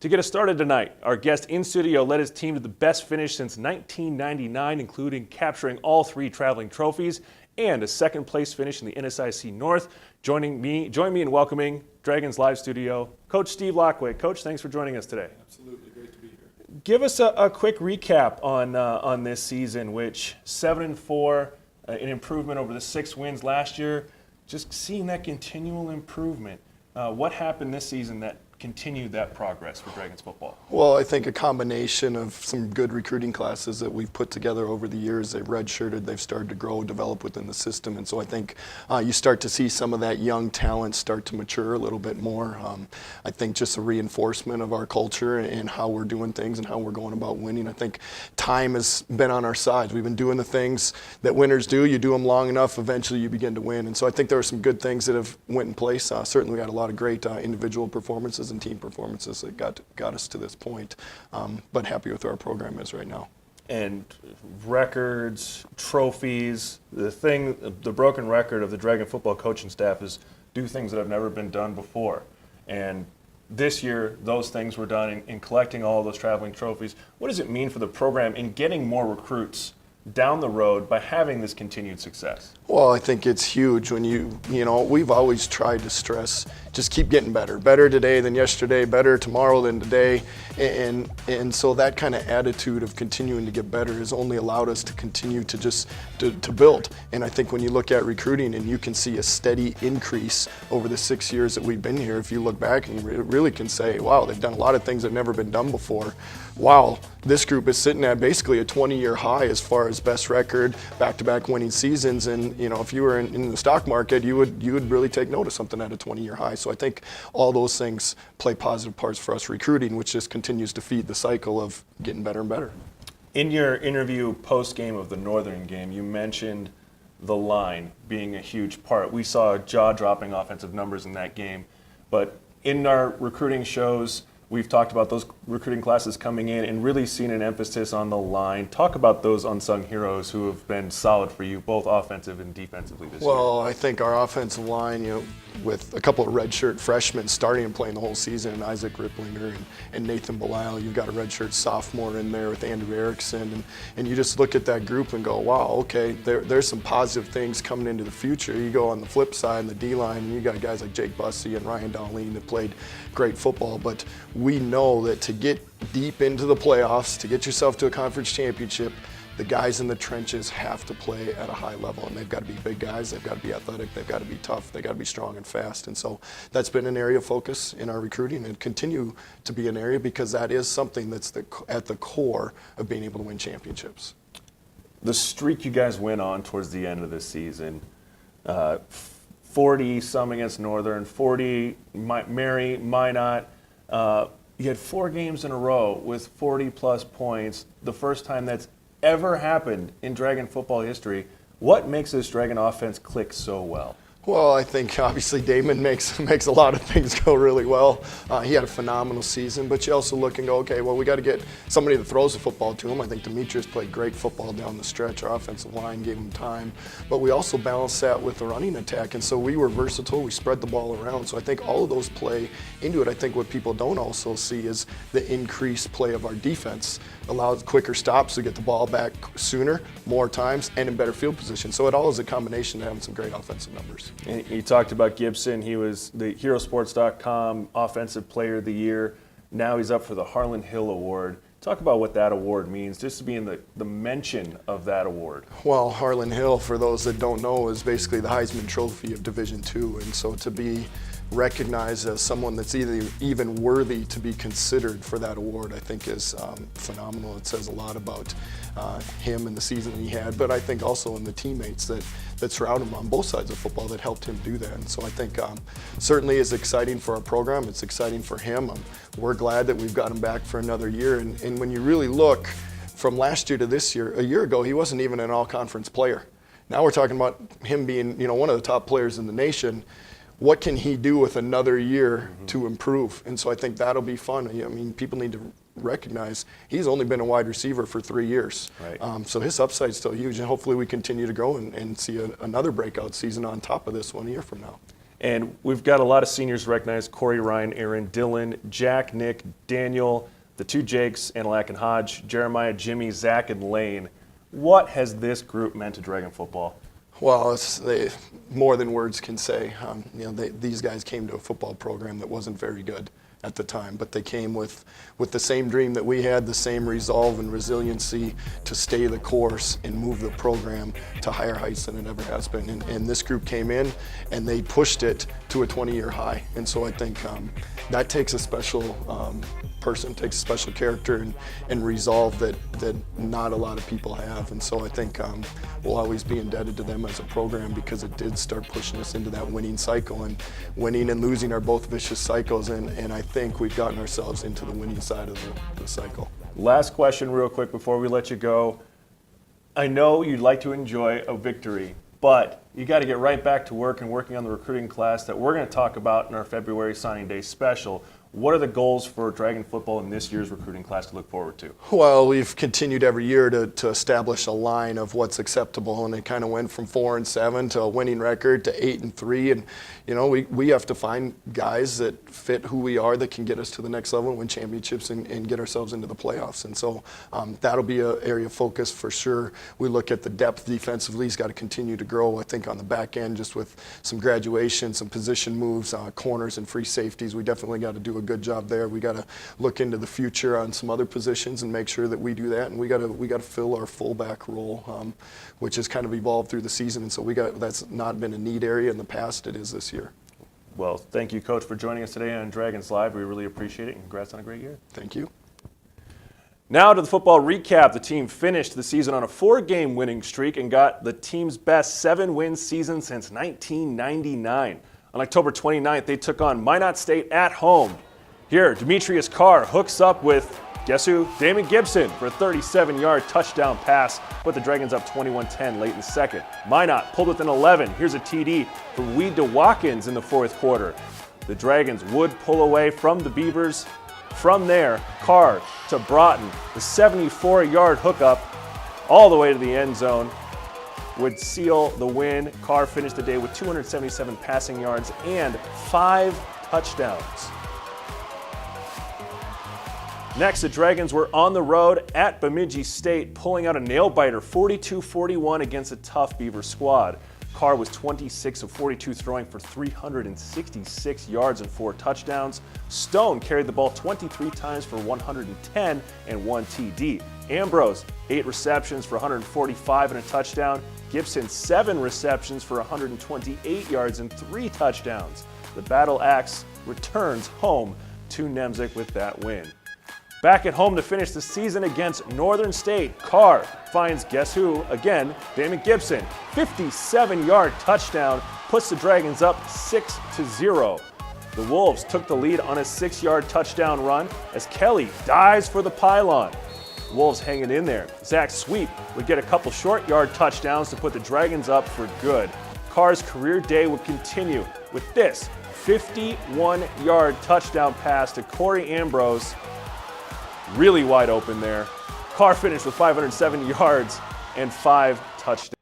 To get us started tonight, our guest in studio led his team to the best finish since 1999, including capturing all 3 traveling trophies and a second-place finish in the NSIC North. Join me in welcoming DragonsLIVE studio, Coach Steve Laqua. Coach, thanks for joining us today. Absolutely, great to be here. Give us a quick recap on this season, which 7-4, an improvement over the 6 wins last year. Just seeing that continual improvement. What happened this season that continued that progress for Dragons football? Well, I think a combination of some good recruiting classes that we've put together over the years. They've redshirted, they've started to grow, develop within the system, and so I think you start to see some of that young talent start to mature a little bit more. I think just a reinforcement of our culture and how we're doing things and how we're going about winning. I think time has been on our side. We've been doing the things that winners do. You do them long enough, eventually you begin to win, and so I think there are some good things that have went in place. Certainly we had a lot of great individual performances and team performances that got us to this point, but happy with where our program is right now. And records, trophies, the broken record of the Dragon football coaching staff is do things that have never been done before. And this year, those things were done in collecting all of those traveling trophies. What does it mean for the program in getting more recruits down the road by having this continued success? Well, I think it's huge when you know, we've always tried to stress, just keep getting better. Better today than yesterday, better tomorrow than today. And so that kind of attitude of continuing to get better has only allowed us to continue to just to build. And I think when you look at recruiting and you can see a steady increase over the 6 years that we've been here, if you look back and really can say, wow, they've done a lot of things that have never been done before. Wow, this group is sitting at basically a 20-year high as far as best record, back-to-back winning seasons. And you know, if you were in the stock market, you would really take note of something at a 20-year high. So I think all those things play positive parts for us recruiting, which just continues to feed the cycle of getting better and better. In your interview post-game of the Northern game, you mentioned the line being a huge part. We saw jaw-dropping offensive numbers in that game, but in our recruiting shows, we've talked about those recruiting classes coming in and really seen an emphasis on the line. Talk about those unsung heroes who have been solid for you, both offensive and defensively this year. Well, I think our offensive line, you know, with a couple of redshirt freshmen starting and playing the whole season, and Isaac Ripplinger and Nathan Belisle, you've got a redshirt sophomore in there with Andrew Erickson, and you just look at that group and go, wow, okay, there's some positive things coming into the future. You go on the flip side in the D-line, and you got guys like Jake Bussey and Ryan Dowling that played great football, but we know that to get deep into the playoffs, to get yourself to a conference championship, the guys in the trenches have to play at a high level, and they've got to be big guys, they've got to be athletic, they've got to be tough, they've got to be strong and fast. And so that's been an area of focus in our recruiting and continue to be an area because that is something that's at the core of being able to win championships. The streak you guys went on towards the end of the season, 40 some against Northern, 40 Mary, Minot. You had 4 games in a row with 40-plus points, the first time that's ever happened in Dragon football history. What makes this Dragon offense click so well? Well, I think obviously Damon makes a lot of things go really well. He had a phenomenal season, but you also look and go, okay, well, we got to get somebody that throws the football to him. I think Demetrius played great football down the stretch. Our offensive line gave him time, but we also balanced that with the running attack, and so we were versatile. We spread the ball around, so I think all of those play into it. I think what people don't also see is the increased play of our defense allows quicker stops to get the ball back sooner, more times, and in better field position. So it all is a combination of having some great offensive numbers. And you talked about Gibson. He was the HeroSports.com Offensive Player of the Year. Now he's up for the Harlan Hill Award. Talk about what that award means, just to be in the mention of that award. Well, Harlan Hill, for those that don't know, is basically the Heisman Trophy of Division II, and so to be recognized as someone that's even worthy to be considered for that award, I think is phenomenal. It says a lot about him and the season that he had, but I think also in the teammates that surround him on both sides of football that helped him do that. And so I think certainly is exciting for our program. It's exciting for him. We're glad that we've got him back for another year. And when you really look from last year to this year, a year ago he wasn't even an all-conference player. Now we're talking about him being, you know, one of the top players in the nation. What can he do with another year to improve? And so I think that'll be fun. I mean, people need to recognize he's only been a wide receiver for 3 years. Right. So his upside's still huge, and hopefully we continue to grow and see another breakout season on top of this one a year from now. And we've got a lot of seniors recognized: Corey, Ryan, Aaron, Dylan, Jack, Nick, Daniel, the two Jakes, Analak and Hodge, Jeremiah, Jimmy, Zach, and Lane. What has this group meant to Dragon football? Well, it's more than words can say. These guys came to a football program that wasn't very good at the time, but they came with the same dream that we had, the same resolve and resiliency to stay the course and move the program to higher heights than it ever has been. And this group came in and they pushed it to a 20-year high. And so I think that takes a special person, takes a special character and resolve that not a lot of people have. And so I think we'll always be indebted to them as a program, because it did start pushing us into that winning cycle, and winning and losing are both vicious cycles, and I think we've gotten ourselves into the winning side of the cycle. Last question real quick before we let you go. I know you'd like to enjoy a victory, but you got to get right back to work and working on the recruiting class that we're going to talk about in our February signing day special. What are the goals for Dragon football in this year's recruiting class to look forward to? Well, we've continued every year to establish a line of what's acceptable, and it kind of went from 4-7 to a winning record to 8-3. And we have to find guys that fit who we are, that can get us to the next level, win championships, and get ourselves into the playoffs. And so that'll be an area of focus for sure. We look at the depth defensively; it's got to continue to grow. I think on the back end, just with some graduation, some position moves, corners and free safeties, we definitely got to do a good job there. We got to look into the future on some other positions and make sure that we do that. And we got to fill our fullback role, which has kind of evolved through the season. And so that's not been a need area in the past. It is this year. Well, thank you, Coach, for joining us today on Dragons Live. We really appreciate it, and congrats on a great year. Thank you. Now to the football recap. The team finished the season on a 4-game winning streak and got the team's best 7-win season since 1999. On October 29th, they took on Minot State at home. Here, Demetrius Carr hooks up with, guess who? Damon Gibson for a 37-yard touchdown pass, put the Dragons up 21-10 late in the second. Minot pulled within 11. Here's a TD from Weed to Watkins in the fourth quarter. The Dragons would pull away from the Beavers. From there, Carr to Broughton, the 74-yard hookup all the way to the end zone would seal the win. Carr finished the day with 277 passing yards and 5 touchdowns. Next, the Dragons were on the road at Bemidji State, pulling out a nail-biter 42-41 against a tough Beaver squad. Carr was 26 of 42, throwing for 366 yards and 4 touchdowns. Stone carried the ball 23 times for 110 and 1 TD. Ambrose, 8 receptions for 145 and a touchdown. Gibson, 7 receptions for 128 yards and 3 touchdowns. The Battle Axe returns home to Nemzik with that win. Back at home to finish the season against Northern State, Carr finds, guess who, again, Damon Gibson. 57-yard touchdown puts the Dragons up 6-0. The Wolves took the lead on a 6-yard touchdown run as Kelly dives for the pylon. Wolves hanging in there. Zach Sweep would get a couple short-yard touchdowns to put the Dragons up for good. Carr's career day would continue with this 51-yard touchdown pass to Corey Ambrose. Really wide open there. Carr finished with 507 yards and 5 touchdowns.